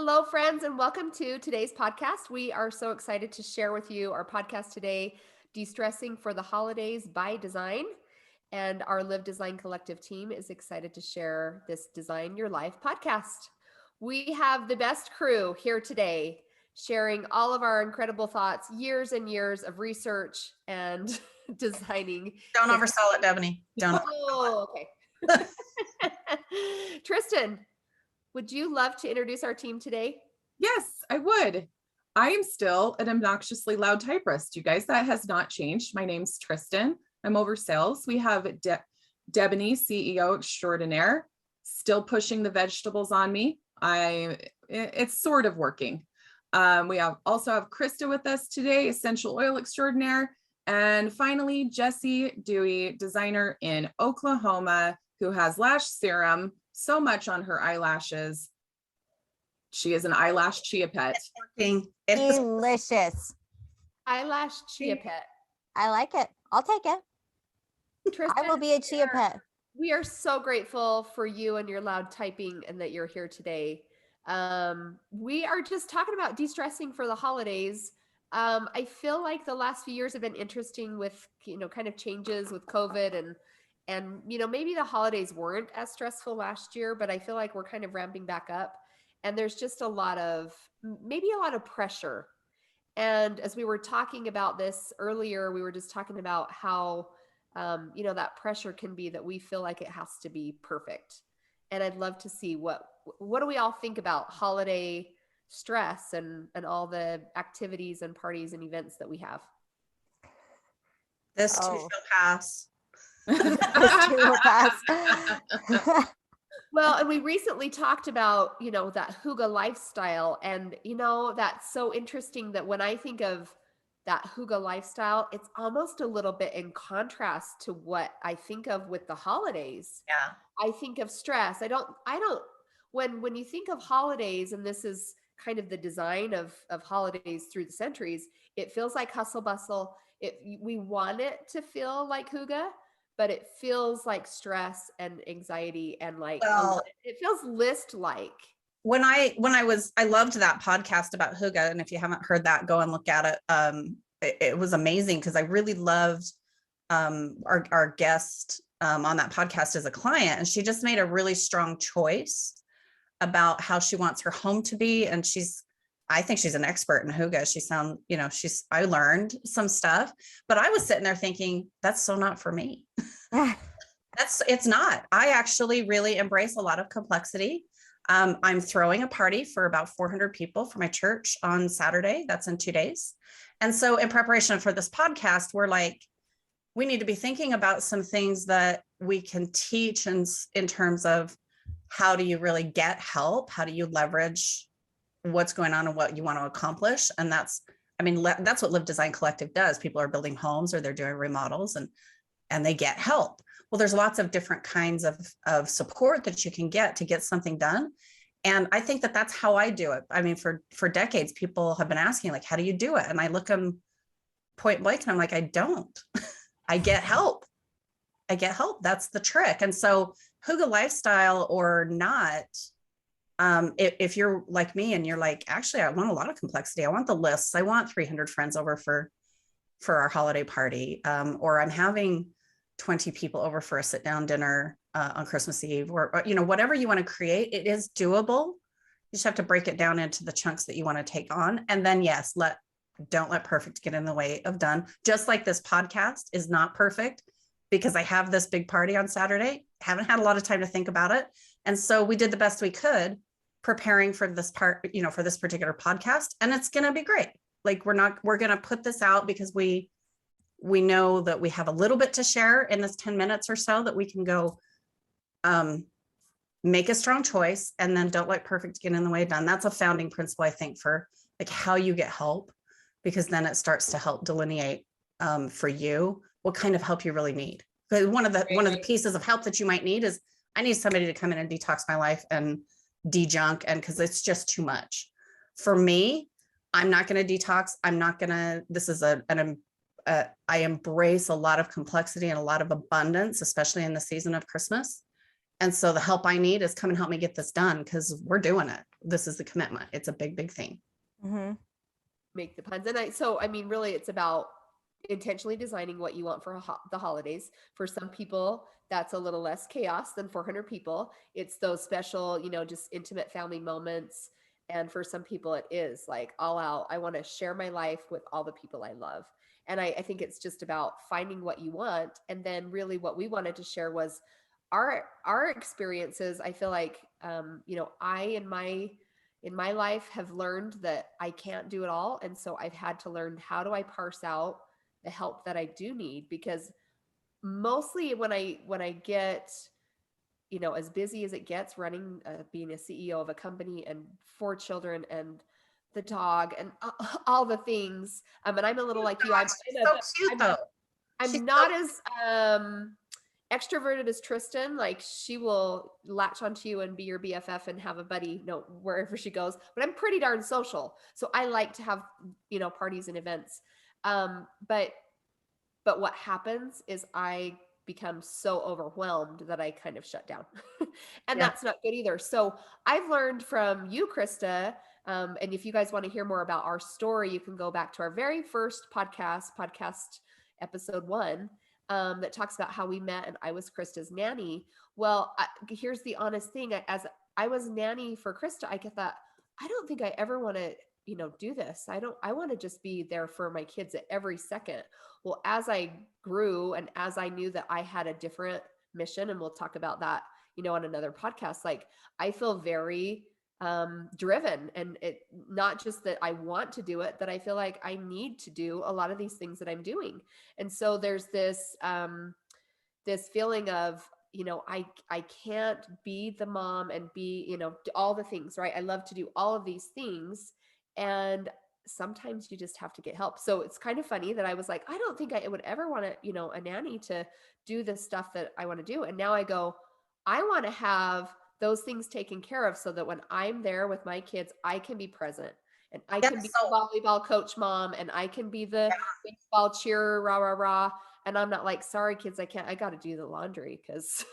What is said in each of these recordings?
Hello, friends, and welcome to today's podcast. We are so excited to share with you our podcast today, De-Stressing for the Holidays by Design. And our Liv Design Collective team is excited to share this Design Your Life podcast. We have the best crew here today, sharing all of our incredible thoughts, years and years of research and designing. Don't oversell it, Devaney. Don't. Oh, okay. Tristan, would you love to introduce our team today? Yes, I would. I am still an obnoxiously loud typist. You guys, that has not changed. My name's Tristan. I'm over sales. We have Devaney, CEO extraordinaire, still pushing the vegetables on me. It's sort of working. We also have Krista with us today, essential oil extraordinaire. And finally, Jessie Dewey, designer in Oklahoma, who has lash serum so much on her eyelashes. She is an eyelash chia pet. It's working. Delicious. Eyelash chia pet. I like it. I'll take it. Tristan, I will be a chia pet. We are so grateful for you and your loud typing and that you're here today. We are just talking about de-stressing for the holidays. I feel like the last few years have been interesting with, kind of changes with COVID and maybe the holidays weren't as stressful last year, but I feel like we're kind of ramping back up and there's just maybe a lot of pressure. And as we were talking about this earlier, we were just talking about how, that pressure can be that we feel like it has to be perfect. And I'd love to see what do we all think about holiday stress and all the activities and parties and events that we have. This too shall pass. Well, and we recently talked about, that Hygee lifestyle. And, that's so interesting that when I think of that Hygee lifestyle, it's almost a little bit in contrast to what I think of with the holidays. Yeah. I think of stress. When you think of holidays, and this is kind of the design of holidays through the centuries, it feels like hustle bustle. We want it to feel like Hygee, but it feels like stress and anxiety and it feels list-like. When I loved that podcast about Hygee, and if you haven't heard that, go and look at it. It was amazing because I really loved our guest on that podcast as a client, and she just made a really strong choice about how she wants her home to be. And I think she's an expert in Hygee. I learned some stuff, but I was sitting there thinking, that's so not for me. It's not. I actually really embrace a lot of complexity. I'm throwing a party for about 400 people for my church on Saturday. That's in 2 days. And so in preparation for this podcast, we're like, we need to be thinking about some things that we can teach in terms of how do you really get help? How do you leverage what's going on and what you want to accomplish? And that's what Liv Design Collective does. People are building homes or they're doing remodels and they get help. Well, there's lots of different kinds of support that you can get to get something done. And I think that that's how I do it. I mean, for decades, people have been asking, like, how do you do it? And I look them point blank and I'm like, I don't. I get help. That's the trick. And so Hygee lifestyle or not, if you're like me and you're like, actually, I want a lot of complexity. I want the lists. I want 300 friends over for our holiday party. Or I'm having 20 people over for a sit down dinner on Christmas Eve, or whatever you want to create, it is doable. You just have to break it down into the chunks that you want to take on. And then yes, don't let perfect get in the way of done. Just like this podcast is not perfect because I have this big party on Saturday, haven't had a lot of time to think about it. And so we did the best we could preparing for this part, for this particular podcast. And it's going to be great. Like we're going to put this out because we know that we have a little bit to share in this 10 minutes or so that we can go make a strong choice and then don't let perfect get in the way of done. That's a founding principle, I think, for like how you get help, because then it starts to help delineate for you what kind of help you really need. Because one of the pieces of help that you might need is I need somebody to come in and detox my life and de-junk, and because it's just too much. For me, I'm not going to detox. I embrace a lot of complexity and a lot of abundance, especially in the season of Christmas. And so the help I need is come and help me get this done because we're doing it. This is the commitment. It's a big, big thing. Mm-hmm. Make the puns. And so, I mean, really it's about intentionally designing what you want for the holidays. For some people, that's a little less chaos than 400 people. It's those special, just intimate family moments. And for some people, it is like all out. I want to share my life with all the people I love. And I think it's just about finding what you want. And then really what we wanted to share was our experiences. I feel like, I in my life have learned that I can't do it all. And so I've had to learn, how do I parse out the help that I do need? Because mostly when I get, as busy as it gets running, being a CEO of a company and 4 children and the dog and all the things. And I'm a little like you. So cute though. I'm not as extroverted as Tristan. Like, she will latch onto you and be your BFF and have a buddy, wherever she goes. But I'm pretty darn social, so I like to have parties and events. But what happens is I become so overwhelmed that I kind of shut down, and that's not good either. So I've learned from you, Krista. And if you guys want to hear more about our story, you can go back to our very first podcast episode 1. That talks about how we met and I was Krista's nanny. Well, here's the honest thing. As I was nanny for Krista, I thought, I don't think I ever want to, do this. I want to just be there for my kids at every second. Well, as I grew and as I knew that I had a different mission, and we'll talk about that, on another podcast, like I feel very driven, and it not just that I want to do it, that I feel like I need to do a lot of these things that I'm doing. And so there's this this feeling of, I can't be the mom and be, all the things, right? I love to do all of these things, and sometimes you just have to get help. So it's kind of funny that I was like, I don't think I would ever want to, a nanny to do the stuff that I want to do. And now I go, I want to have those things taken care of so that when I'm there with my kids, I can be present, and I can be the volleyball coach mom, and I can be the baseball cheerer, rah, rah, rah. And I'm not like, sorry kids, I can't, I got to do the laundry because.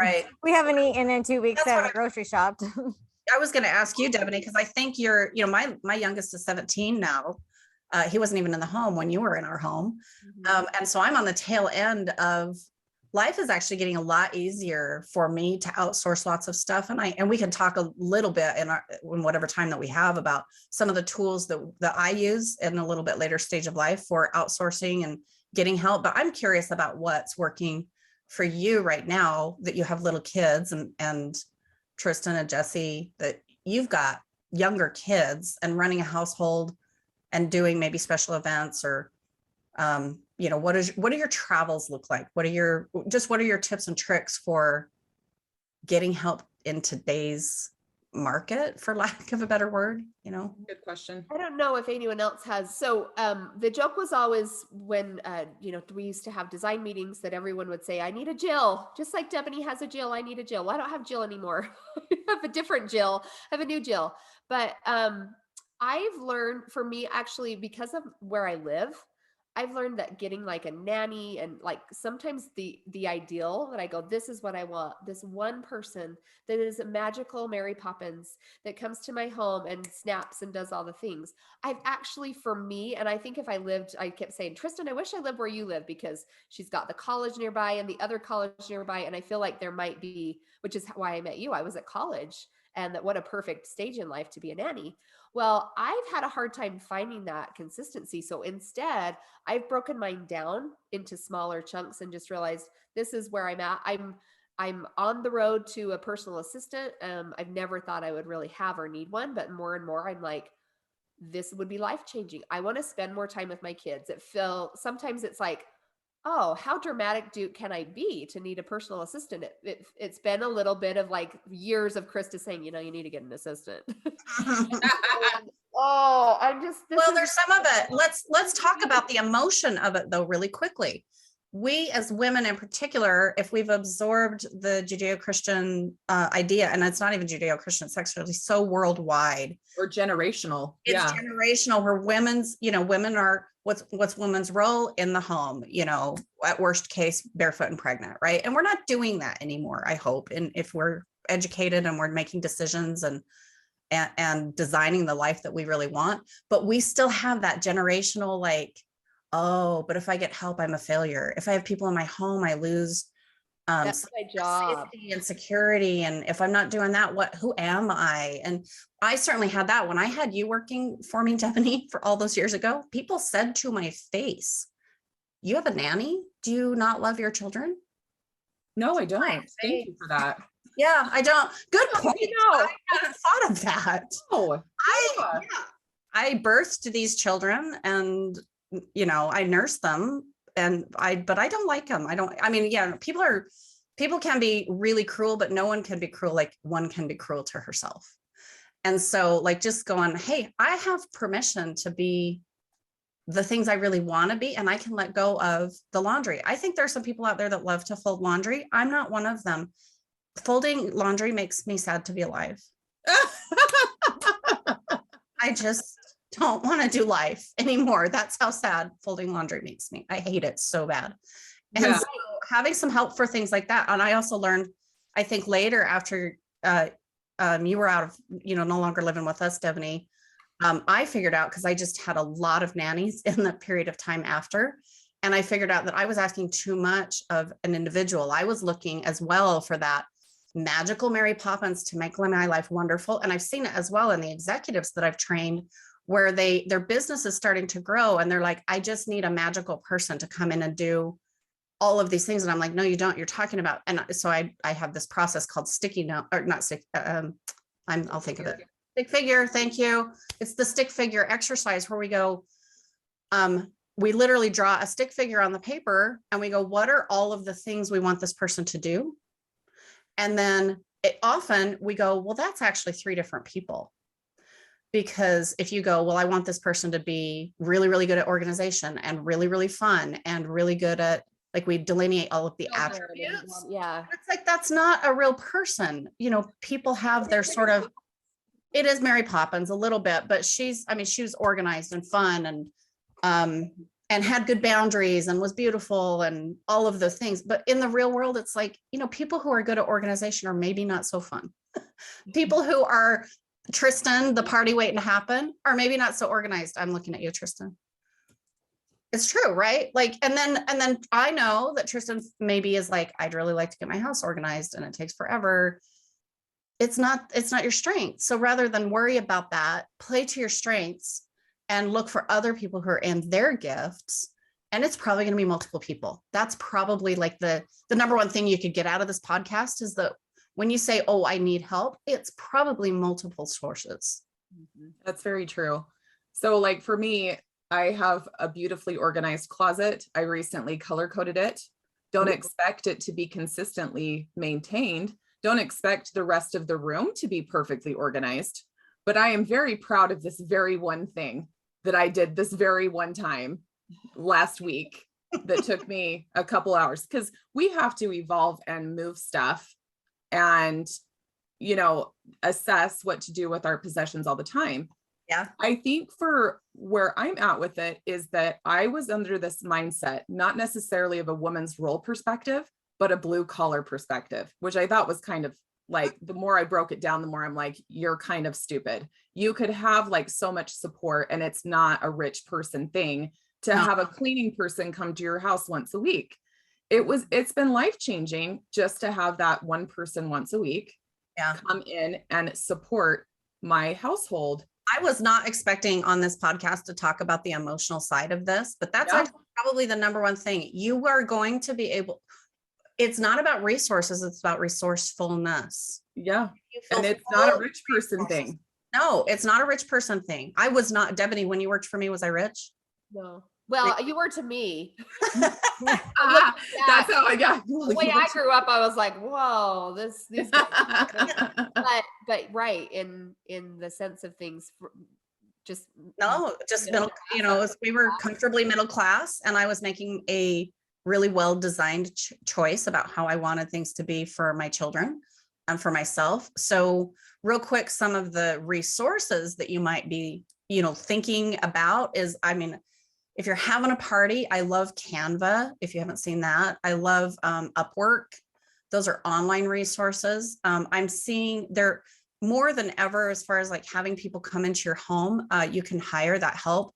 Right. We haven't eaten in 2 weeks. I haven't grocery shopped. I was going to ask you, Devaney, because I think you're, my youngest is 17 now. He wasn't even in the home when you were in our home. And so I'm on the tail end of life is actually getting a lot easier for me to outsource lots of stuff. And we can talk a little bit in whatever time that we have about some of the tools that I use in a little bit later stage of life for outsourcing and getting help. But I'm curious about what's working for you right now that you have little kids and Tristan and Jesse, that you've got younger kids and running a household and doing maybe special events or, what do your travels look like? What are your tips and tricks for getting help in today's market, for lack of a better word? Good question. I don't know if anyone else has. So the joke was always when, we used to have design meetings that everyone would say, I need a Jill, just like Devaney has a Jill. I need a Jill. Well, I don't have Jill anymore. I have a different Jill. I have a new Jill. But I've learned, for me, actually, because of where I live, I've learned that getting like a nanny and like sometimes the ideal that I go, this is what I want. This one person that is a magical Mary Poppins that comes to my home and snaps and does all the things. I've actually, for me, and I think if I lived, I kept saying, Tristan, I wish I lived where you live, because she's got the college nearby and the other college nearby. And I feel like there might be, which is why I met you. I was at college, and that what a perfect stage in life to be a nanny. Well, I've had a hard time finding that consistency. So instead, I've broken mine down into smaller chunks and just realized this is where I'm at. I'm on the road to a personal assistant. I've never thought I would really have or need one, but more and more I'm like, this would be life-changing. I want to spend more time with my kids. Sometimes it's like, oh, how dramatic can I be to need a personal assistant? It's been a little bit of like years of Krista saying, you need to get an assistant. There's some of it. Let's talk about the emotion of it though, really quickly. we as women in particular, if we've absorbed the Judeo-Christian idea, and it's not even Judeo-Christian, it's actually so worldwide. Or generational. It's generational where women are, what's women's role in the home, at worst case, barefoot and pregnant, right? And we're not doing that anymore, I hope. And if we're educated and we're making decisions and designing the life that we really want, but we still have that generational, like, oh, but if I get help, I'm a failure. If I have people in my home, I lose That's my job. safety and security. And if I'm not doing that, who am I? And I certainly had that when I had you working for me, Devaney, for all those years ago. People said to my face, you have a nanny? Do you not love your children? No, I don't. Thank you for that. Yeah, I don't. Good point. I hadn't thought of that. Oh, I birthed these children and, I nursed them but I don't like them. People can be really cruel, but no one can be cruel like one can be cruel to herself. And so like just going, hey, I have permission to be the things I really want to be, and I can let go of the laundry. I think there's some people out there that love to fold laundry. I'm not one of them. Folding laundry makes me sad to be alive. I just don't want to do life anymore. That's how sad folding laundry makes me. I hate it so bad. And so having some help for things like that. And I also learned, I think later after you were out of, no longer living with us, Devaney, I figured out, because I just had a lot of nannies in the period of time after. And I figured out that I was asking too much of an individual. I was looking as well for that magical Mary Poppins to make my life wonderful. And I've seen it as well in the executives that I've trained, where their business is starting to grow and they're like, I just need a magical person to come in and do all of these things. And I'm like, no, you don't. You're talking about, and so I have this process called sticky note, or not stick. I'll think of it. Stick figure. Thank you. It's the stick figure exercise where we go, we literally draw a stick figure on the paper and we go, what are all of the things we want this person to do? And then often we go, well, that's actually 3 different people. Because if you go, well, I want this person to be really, really good at organization and really, really fun and really good at, like, we delineate all of the attributes. Yeah. It's like, that's not a real person. People have their sort of, it is Mary Poppins a little bit, but she was organized and fun and had good boundaries and was beautiful and all of those things. But in the real world, it's like, people who are good at organization are maybe not so fun. People who are Tristan, the party waiting to happen, are maybe not so organized. I'm looking at you, Tristan. It's true, right? Like, and then I know that Tristan maybe is like, I'd really like to get my house organized and it takes forever. It's not your strength. So rather than worry about that, play to your strengths and look for other people who are in their gifts. And it's probably going to be multiple people. That's probably like the number one thing you could get out of this podcast is that when you say, oh, I need help, it's probably multiple sources. That's very true. So like for me, I have a beautifully organized closet. I recently color coded it. Don't expect it to be consistently maintained. Don't expect the rest of the room to be perfectly organized. But I am very proud of this very one thing that I did this very one time last week that took me a couple hours, because we have to evolve and move stuff and, assess what to do with our possessions all the time. Yeah. I think for where I'm at with it is that I was under this mindset, not necessarily of a woman's role perspective, but a blue collar perspective, which I thought was kind of like, the more I broke it down, the more I'm like, you're kind of stupid. You could have like so much support and it's not a rich person thing to have a cleaning person come to your house once a week. It's been life-changing just to have that one person once a week come in and support my household. I was not expecting on this podcast to talk about the emotional side of this, but that's actually probably the number one thing. You are going to be able, it's not about resources, it's about resourcefulness. Yeah. And it's not a rich person thing. No, it's not a rich person thing. I was not, Devaney, when you worked for me, was I rich? No. Well, you were to me. That's how I got. The way I grew up, I was like, whoa, these guys. but right, in the sense of things, just middle, we were comfortably middle class and I was making a really well designed choice about how I wanted things to be for my children and for myself. So real quick, some of the resources that you might be, thinking about is, I mean, if you're having a party, I love Canva. If you haven't seen that, I love Upwork. Those are online resources. I'm seeing they're more than ever as far as like having people come into your home. You can hire that help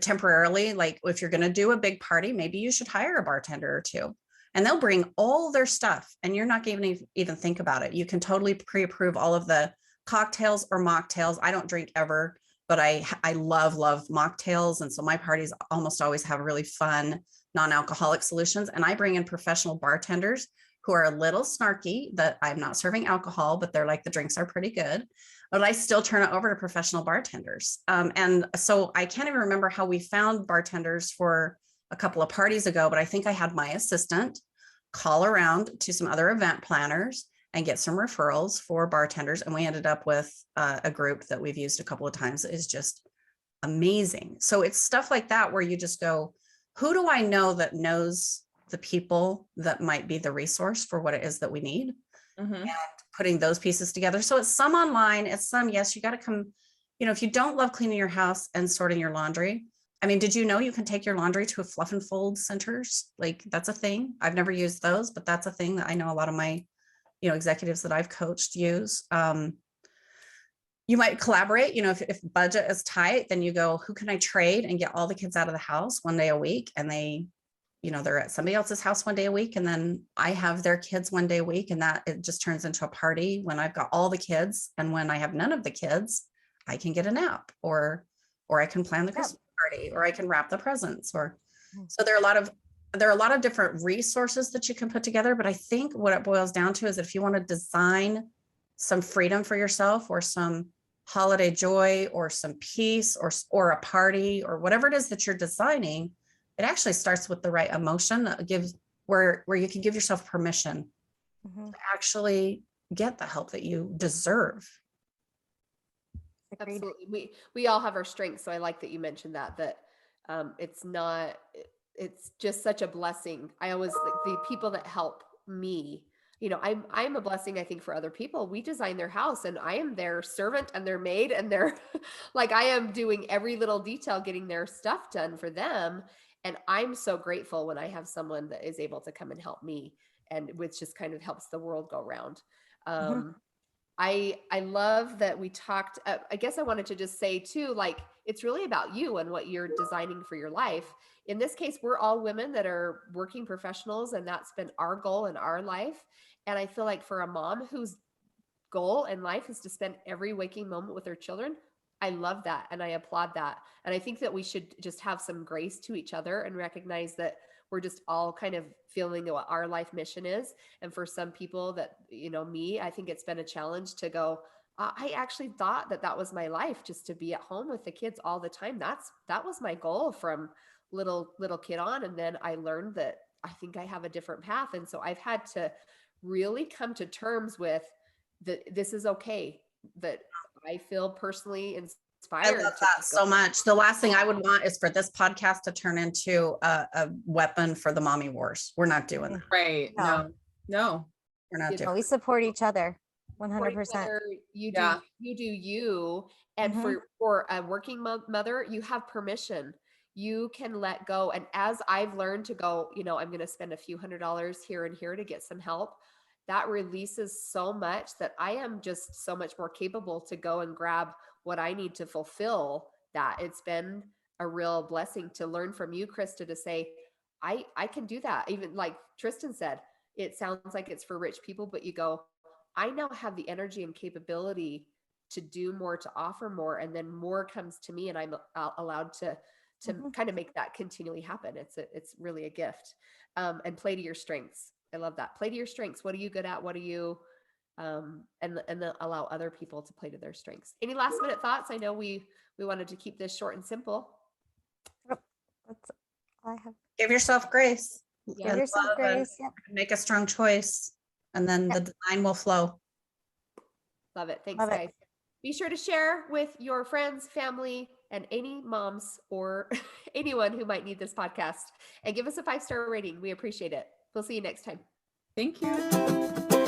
temporarily. Like if you're going to do a big party, maybe you should hire a bartender or two, and they'll bring all their stuff and you're not going to even think about it. You can totally pre-approve all of the cocktails or mocktails. I don't drink ever, but I love mocktails. And so my parties almost always have really fun non-alcoholic solutions. And I bring in professional bartenders who are a little snarky that I'm not serving alcohol, but they're like, the drinks are pretty good, but I still turn it over to professional bartenders. And so I can't even remember how we found bartenders for a couple of parties ago, but I think I had my assistant call around to some other event planners and get some referrals for bartenders. And we ended up with a group that we've used a couple of times that is just amazing. So it's stuff like that where you just go, who do I know that knows the people that might be the resource for what it is that we need? And putting those pieces together. So it's some online, it's some, yes, you got to come, if you don't love cleaning your house and sorting your laundry. I mean, did you know you can take your laundry to a fluff and fold centers? Like that's a thing. I've never used those, but that's a thing that I know a lot of my, executives that I've coached use. You might collaborate, if budget is tight, then you go, who can I trade and get all the kids out of the house one day a week? And they, they're at somebody else's house one day a week. And then I have their kids one day a week. And that it just turns into a party when I've got all the kids. And when I have none of the kids, I can get a nap or I can plan the Christmas party, or I can wrap the presents, so there are a lot of different resources that you can put together. But I think what it boils down to is if you want to design some freedom for yourself or some holiday joy or some peace or a party or whatever it is that you're designing, it actually starts with the right emotion that gives where you can give yourself permission to actually get the help that you deserve. Agreed. Absolutely. We all have our strengths. So I like that you mentioned that it's just such a blessing. I always like the people that help me, I'm a blessing, I think, for other people. We design their house and I am their servant and their maid and they're like, I am doing every little detail, getting their stuff done for them. And I'm so grateful when I have someone that is able to come and help me, and which just kind of helps the world go round. I love that we talked, I guess I wanted to just say too, like, it's really about you and what you're designing for your life. In this case, we're all women that are working professionals, and that's been our goal in our life. And I feel like for a mom whose goal in life is to spend every waking moment with her children, I love that. And I applaud that. And I think that we should just have some grace to each other and recognize that we're just all kind of feeling what our life mission is. And for some people that, me, I think it's been a challenge to go, I actually thought that was my life, just to be at home with the kids all the time. That was my goal from little kid on. And then I learned that I think I have a different path. And so I've had to really come to terms with that. This is okay, that I feel personally inspired. I love that so much. The last thing I would want is for this podcast to turn into a weapon for the mommy wars. We're not doing that. Right. No. We're not doing. We support each other 100%. You do you. And for a working mother, you have permission. You can let go. And as I've learned to go, I'm going to spend a few $100s here and here to get some help, that releases so much that I am just so much more capable to go and grab what I need to fulfill that. It's been a real blessing to learn from you, Krista, to say, I can do that. Even like Tristan said, it sounds like it's for rich people, but you go, I now have the energy and capability to do more, to offer more, and then more comes to me, and I'm allowed to kind of make that continually happen. It's really a gift. And play to your strengths. I love that. Play to your strengths. What are you good at? What are you, and then allow other people to play to their strengths. Any last minute thoughts? I know we wanted to keep this short and simple. That's all I have. Give yourself grace. Give yourself grace. Yep. Make a strong choice, and then the design will flow. Love it. Thanks, Love it. guys. Be sure to share with your friends, family, and any moms or anyone who might need this podcast, and give us a 5-star rating. We appreciate it. We'll see you next time. Thank you.